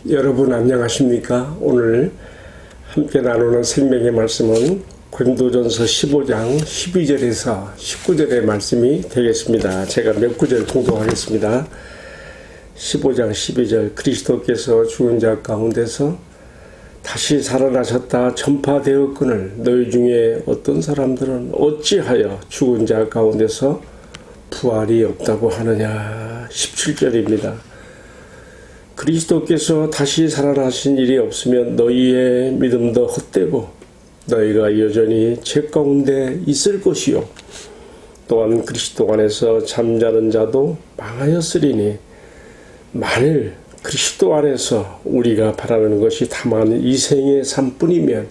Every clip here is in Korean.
여러분 안녕하십니까? 오늘 함께 나누는 생명의 말씀은 고린도전서 15장 12절에서 19절의 말씀이 되겠습니다. 제가 몇 구절 공독하겠습니다. 15장 12절 그리스도께서 죽은 자 가운데서 다시 살아나셨다 전파되었거늘 너희 중에 어떤 사람들은 어찌하여 죽은 자 가운데서 부활이 없다고 하느냐. 17절입니다. 그리스도께서 다시 살아나신 일이 없으면 너희의 믿음도 헛되고 너희가 여전히 죄 가운데 있을 것이요 또한 그리스도 안에서 잠자는 자도 망하였으리니 만일 그리스도 안에서 우리가 바라는 것이 다만 이 생의 삶뿐이면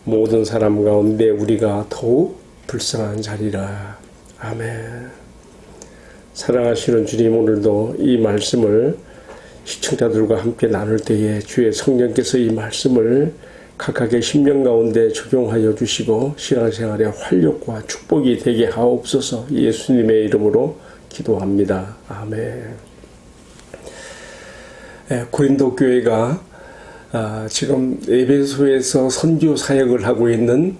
모든 사람 가운데 우리가 더욱 불쌍한 자리라. 아멘. 사랑하시는 주님, 오늘도 이 말씀을 시청자들과 함께 나눌 때에 주의 성령께서 이 말씀을 각각의 심령 가운데 적용하여 주시고 신앙생활의 활력과 축복이 되게 하옵소서. 예수님의 이름으로 기도합니다. 아멘. 고린도 교회가 지금 에베소에서 선교 사역을 하고 있는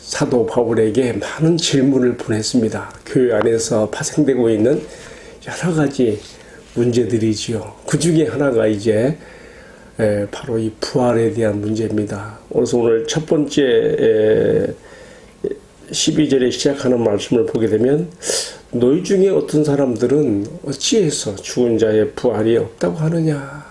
사도 바울에게 많은 질문을 보냈습니다. 교회 안에서 파생되고 있는 여러 가지 문제들이지요. 그 중에 하나가 이제 바로 이 부활에 대한 문제입니다. 그래서 오늘 첫 번째 12절에 시작하는 말씀을 보게 되면 너희 중에 어떤 사람들은 어찌해서 죽은 자의 부활이 없다고 하느냐.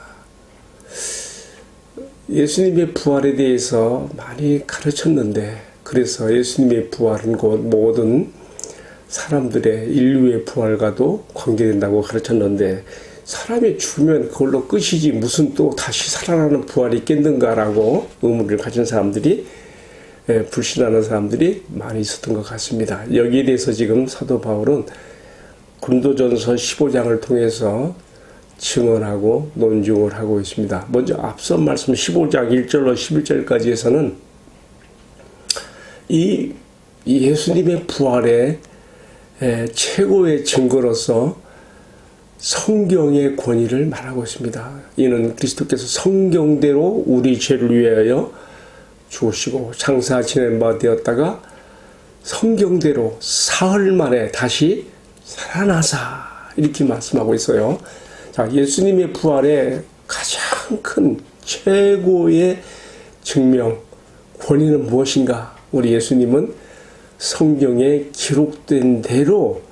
예수님의 부활에 대해서 많이 가르쳤는데, 그래서 예수님의 부활은 곧 모든 사람들의 인류의 부활과도 관계된다고 가르쳤는데, 사람이 죽으면 그걸로 끝이지 무슨 또 다시 살아나는 부활이 있겠는가라고 의문을 가진 사람들이, 불신하는 사람들이 많이 있었던 것 같습니다. 여기에 대해서 지금 사도 바울은 고린도전서 15장을 통해서 증언하고 논증을 하고 있습니다. 먼저 앞선 말씀 15장 1절로 11절까지에서는 이 예수님의 부활의 최고의 증거로서 성경의 권위를 말하고 있습니다. 이는 그리스도께서 성경대로 우리 죄를 위하여 죽으시고 장사 지낸 바 되었다가 성경대로 사흘 만에 다시 살아나사, 이렇게 말씀하고 있어요. 자, 예수님의 부활의 가장 큰 최고의 증명 권위는 무엇인가? 우리 예수님은 성경에 기록된 대로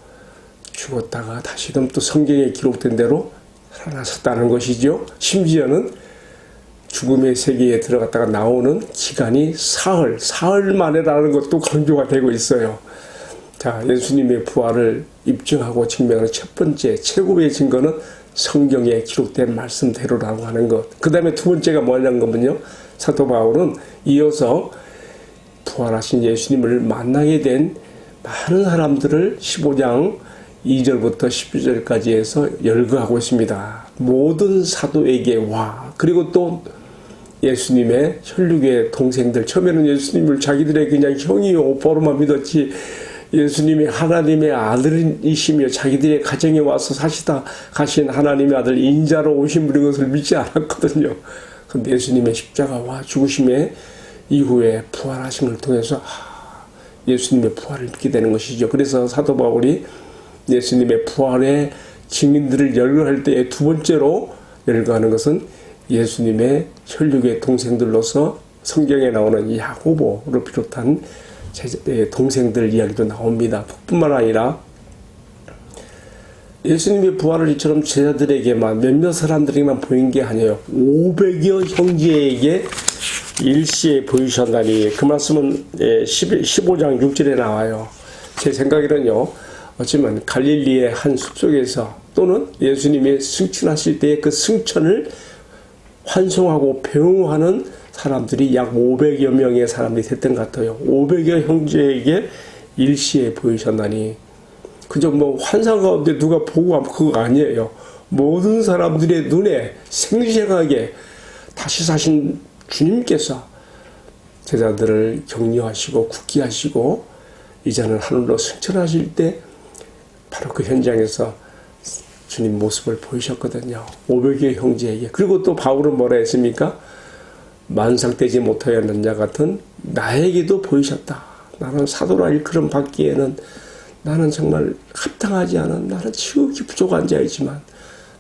죽었다가 다시금 또 성경에 기록된 대로 살아나셨다는 것이죠. 심지어는 죽음의 세계에 들어갔다가 나오는 기간이 사흘 만에라는 것도 강조가 되고 있어요. 자, 예수님의 부활을 입증하고 증명하는 첫 번째 최고의 증거는 성경에 기록된 말씀대로라고 하는 것. 그 다음에 두 번째가 뭐냐는 거면요, 사도 바울은 이어서 부활하신 예수님을 만나게 된 많은 사람들을 15장 2절부터 12절까지 해서 열거하고 있습니다. 모든 사도에게 와. 그리고 또 예수님의 혈육의 동생들, 처음에는 예수님을 자기들의 그냥 형이요 오빠로만 믿었지 예수님이 하나님의 아들이시며 자기들의 가정에 와서 사시다 가신 하나님의 아들 인자로 오신 분인 것을 믿지 않았거든요. 그런데 예수님의 십자가와 죽으심의 이후에 부활하심을 통해서 예수님의 부활을 믿게 되는 것이죠. 그래서 사도 바울이 예수님의 부활의 증인들을 열거할 때에 두 번째로 열거하는 것은 예수님의 혈육의 동생들로서 성경에 나오는 야고보를 비롯한 동생들 이야기도 나옵니다. 뿐만 아니라 예수님의 부활을 이처럼 제자들에게만 몇몇 사람들에게만 보인 게 아니에요. 500여 형제에게 일시에 보이셨다니, 그 말씀은 15장 6절에 나와요. 제 생각에는요, 어쩌면 갈릴리의 한 숲속에서 또는 예수님이 승천하실 때의 그 승천을 환송하고 배웅하는 사람들이 약 500여 명의 사람들이 됐던 것 같아요. 500여 형제에게 일시에 보이셨나니, 그저 뭐 환상 가운데 누가 보고 하면 그거 아니에요. 모든 사람들의 눈에 생생하게 다시 사신 주님께서 제자들을 격려하시고 굳게 하시고 이제는 하늘로 승천하실 때 바로 그 현장에서 주님 모습을 보이셨거든요. 500여 형제에게. 그리고 또 바울은 뭐라 했습니까? 만삭되지 못하였는 자 같은 나에게도 보이셨다. 나는 사도라 일컬음 받기에는 나는 정말 합당하지 않은, 나는 지극히 부족한 자이지만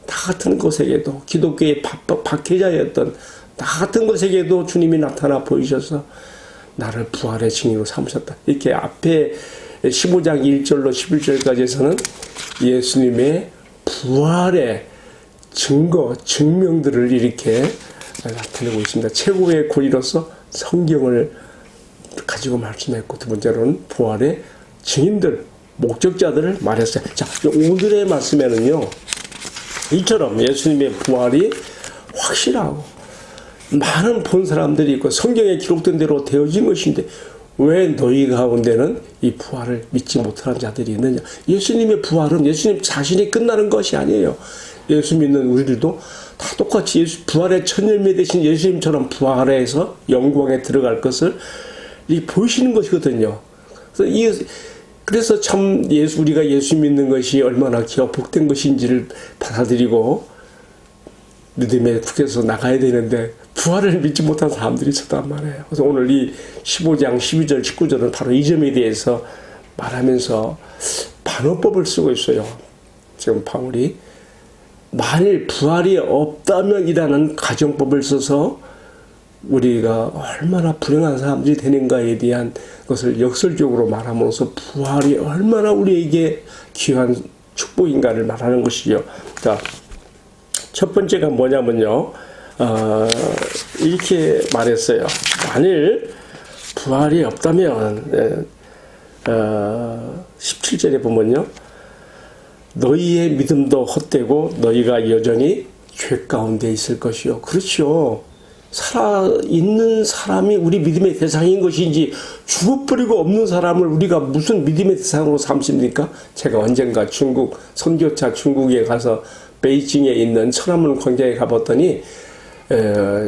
나 같은 것에게도, 기독교의 박해자였던 나 같은 것에게도 주님이 나타나 보이셔서 나를 부활의 증인으로 삼으셨다. 이렇게 앞에 15장 1절로 11절까지에서는 예수님의 부활의 증거, 증명들을 이렇게 나타내고 있습니다. 최고의 권위로서 성경을 가지고 말씀했고, 두 번째로는 부활의 증인들, 목적자들을 말했어요. 자, 오늘의 말씀에는요, 이처럼 예수님의 부활이 확실하고 많은 본 사람들이 있고 성경에 기록된 대로 되어진 것인데 왜 너희 가운데는 이 부활을 믿지 못하는 자들이 있느냐? 예수님의 부활은 예수님 자신이 끝나는 것이 아니에요. 예수 믿는 우리들도 다 똑같이 부활의 첫 열매 되신 예수님처럼 부활해서 영광에 들어갈 것을 보이시는 것이거든요. 그래서 참 우리가 예수 믿는 것이 얼마나 기가 복된 것인지를 받아들이고 믿음의 국에서 나가야 되는데 부활을 믿지 못한 사람들이 있었단 말이에요. 그래서 오늘 이 15장 12절 19절은 바로 이 점에 대해서 말하면서 반어법을 쓰고 있어요. 지금 바울이 만일 부활이 없다면 이라는 가정법을 써서 우리가 얼마나 불행한 사람들이 되는가에 대한 것을 역설적으로 말함으로써 부활이 얼마나 우리에게 귀한 축복인가를 말하는 것이죠. 자, 첫 번째가 뭐냐면요, 이렇게 말했어요. 만일 부활이 없다면 17절에 보면요, 너희의 믿음도 헛되고 너희가 여전히 죄 가운데 있을 것이요. 그렇죠. 살아있는 사람이 우리 믿음의 대상인 것인지 죽어버리고 없는 사람을 우리가 무슨 믿음의 대상으로 삼습니까? 제가 언젠가 중국 선교차 중국에 가서 베이징에 있는 천안문 광장에 가봤더니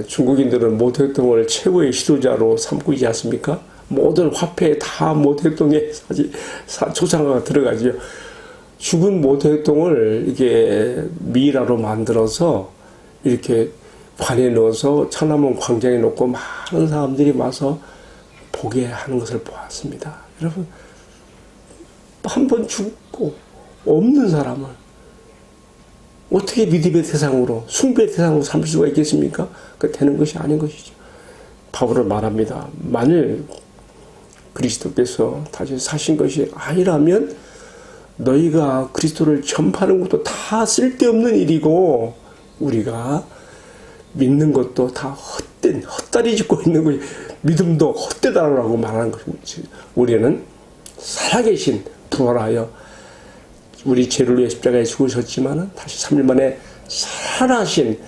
중국인들은 모택동을 최고의 지도자로 삼고 있지 않습니까? 모든 화폐에 다 모택동에 초상화가 들어가죠. 죽은 모택동을 이렇게 미라로 만들어서 이렇게 관에 넣어서 천안문 광장에 놓고 많은 사람들이 와서 보게 하는 것을 보았습니다. 여러분, 한 번 죽고 없는 사람을 어떻게 믿음의 대상으로, 숭배의 대상으로 삼을 수가 있겠습니까? 그 되는 것이 아닌 것이죠. 바울은 말합니다. 만일 그리스도께서 다시 사신 것이 아니라면 너희가 그리스도를 전파하는 것도 다 쓸데없는 일이고 우리가 믿는 것도 다 헛다리 짚고 있는 거지. 믿음도 헛되다라고 말하는 것이지. 우리는 살아계신 부활하여 우리 죄를 위해 십자가에 죽으셨지만 다시 3일 만에 살아나신,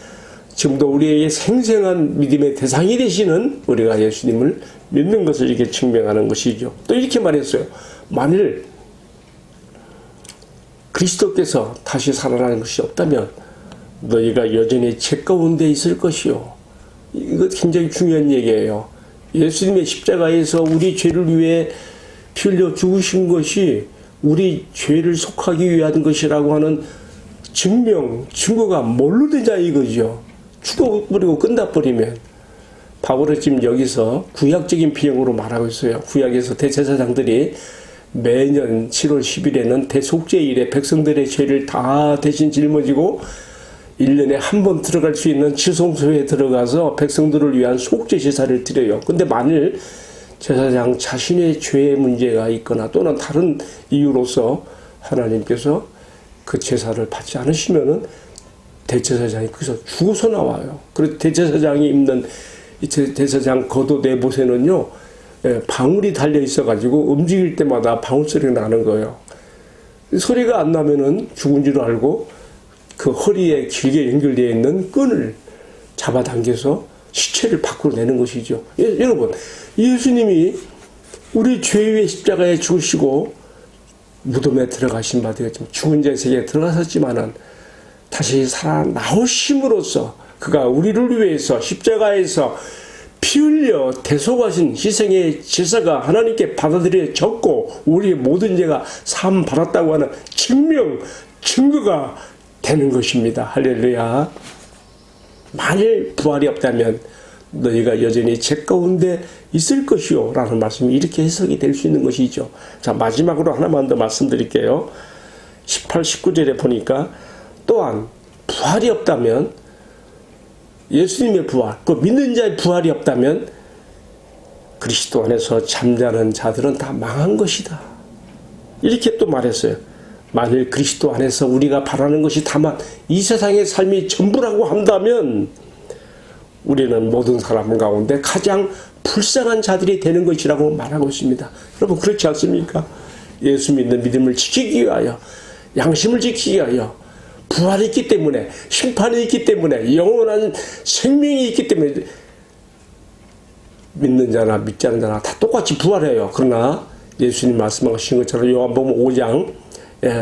지금도 우리에게 생생한 믿음의 대상이 되시는 우리가 예수님을 믿는 것을 이렇게 증명하는 것이죠. 또 이렇게 말했어요. 만일 그리스도께서 다시 살아나는 것이 없다면 너희가 여전히 죄 가운데 있을 것이요. 이거 굉장히 중요한 얘기예요. 예수님의 십자가에서 우리 죄를 위해 피 흘려 죽으신 것이 우리 죄를 속하기 위한 것이라고 하는 증거가 뭘로 되냐 이거죠. 죽어버리고 끝나버리면. 바울은 지금 여기서 구약적인 비용으로 말하고 있어요. 구약에서 대제사장들이 매년 7월 10일에는 대속죄일에 백성들의 죄를 다 대신 짊어지고 1년에 한 번 들어갈 수 있는 지성소에 들어가서 백성들을 위한 속죄 제사를 드려요. 근데 만일 제사장 자신의 죄의 문제가 있거나 또는 다른 이유로서 하나님께서 그 제사를 받지 않으시면은 대제사장이 거기서 죽어서 나와요. 그래서 대제사장이 입는 이 대제사장 겉옷 내봇에는요, 방울이 달려 있어가지고 움직일 때마다 방울 소리가 나는 거예요. 소리가 안 나면은 죽은 줄 알고 그 허리에 길게 연결되어 있는 끈을 잡아당겨서 시체를 밖으로 내는 것이죠. 여러분, 예수님이 우리 죄의 십자가에 죽으시고 무덤에 들어가신 바 되었지만 죽은 자의 세계에 들어가셨지만은 다시 살아나오심으로써 그가 우리를 위해서 십자가에서 피 흘려 대속하신 희생의 제사가 하나님께 받아들여졌고 우리의 모든 죄가 사함 받았다고 하는 증거가 되는 것입니다. 할렐루야. 만일 부활이 없다면 너희가 여전히 죄 가운데 있을 것이요 라는 말씀이 이렇게 해석이 될 수 있는 것이죠. 자, 마지막으로 하나만 더 말씀드릴게요. 18, 19절에 보니까 또한 부활이 없다면, 예수님의 부활, 그 믿는 자의 부활이 없다면 그리스도 안에서 잠자는 자들은 다 망한 것이다. 이렇게 또 말했어요. 만일 그리스도 안에서 우리가 바라는 것이 다만 이 세상의 삶이 전부라고 한다면 우리는 모든 사람 가운데 가장 불쌍한 자들이 되는 것이라고 말하고 있습니다. 여러분, 그렇지 않습니까? 예수 믿는 믿음을 지키기 위하여, 양심을 지키기 위하여, 부활이 있기 때문에, 심판이 있기 때문에, 영원한 생명이 있기 때문에 믿는 자나 믿지 않는 자나 다 똑같이 부활해요. 그러나 예수님 말씀하신 것처럼 요한복음 5장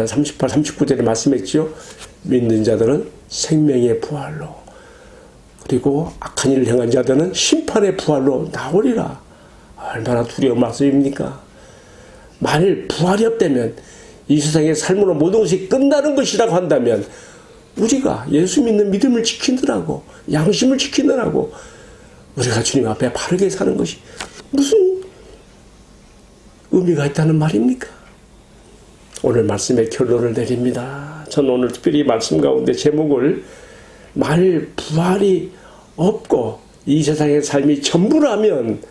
38, 39절에 말씀했죠. 믿는 자들은 생명의 부활로, 그리고 악한 일을 행한 자들은 심판의 부활로 나오리라. 얼마나 두려운 말씀입니까? 만일 부활이 없다면, 이 세상의 삶으로 모든 것이 끝나는 것이라고 한다면 우리가 예수 믿는 믿음을 지키느라고, 양심을 지키느라고 우리가 주님 앞에 바르게 사는 것이 무슨 의미가 있다는 말입니까? 오늘 말씀의 결론을 내립니다. 저는 오늘 특별히 말씀 가운데 제목을 만일 부활이 없고 이 세상의 삶이 전부라면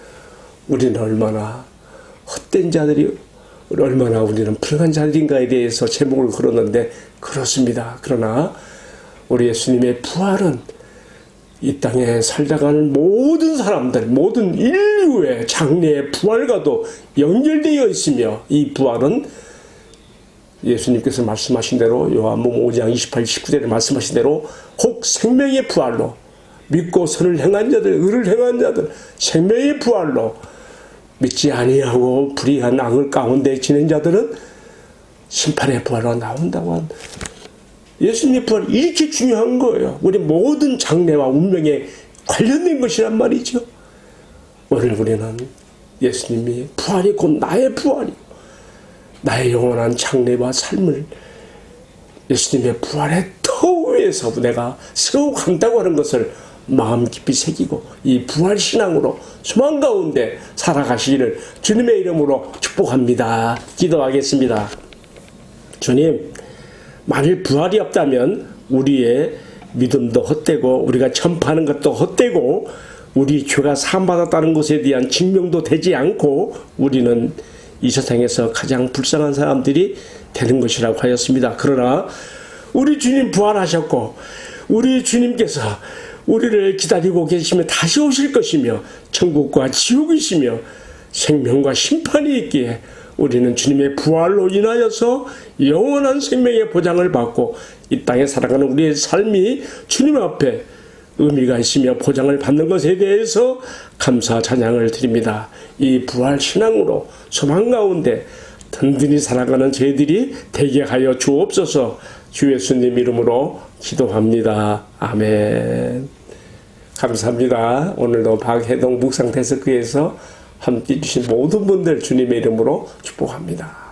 우리는 얼마나 헛된 자들이, 얼마나 우리는 불행한 자들인가에 대해서 제목을 걸었는데 그렇습니다. 그러나 우리 예수님의 부활은 이 땅에 살다가는 모든 사람들, 모든 인류의 장래의 부활과도 연결되어 있으며, 이 부활은 예수님께서 말씀하신 대로 요한복음 5장 28, 19절에 말씀하신 대로 혹 생명의 부활로, 믿고 선을 행한 자들, 의를 행한 자들 생명의 부활로, 믿지 아니하고 불의한 악을 가운데 지낸 자들은 심판의 부활로 나온다고 한, 예수님의 부활이 이렇게 중요한 거예요. 우리 모든 장래와 운명에 관련된 것이란 말이죠. 오늘 우리는 예수님이 부활이 곧 나의 부활이고 나의 영원한 장래와 삶을 예수님의 부활의 터 위에서 내가 세워간다고 하는 것을 마음 깊이 새기고 이 부활 신앙으로 소망 가운데 살아가시기를 주님의 이름으로 축복합니다. 기도하겠습니다. 주님, 만일 부활이 없다면 우리의 믿음도 헛되고 우리가 전파하는 것도 헛되고 우리 죄가 사함받았다는 것에 대한 증명도 되지 않고 우리는 이 세상에서 가장 불쌍한 사람들이 되는 것이라고 하였습니다. 그러나 우리 주님 부활하셨고 우리 주님께서 우리를 기다리고 계시며 다시 오실 것이며 천국과 지옥이시며 생명과 심판이 있기에 우리는 주님의 부활로 인하여서 영원한 생명의 보장을 받고 이 땅에 살아가는 우리의 삶이 주님 앞에 의미가 있으며 보장을 받는 것에 대해서 감사 찬양을 드립니다. 이 부활 신앙으로 소망 가운데 든든히 살아가는 저희들이 되게 하여 주옵소서. 주 예수님 이름으로 기도합니다. 아멘. 감사합니다. 오늘도 박해동 묵상 데스크에서 함께 해주신 모든 분들 주님의 이름으로 축복합니다.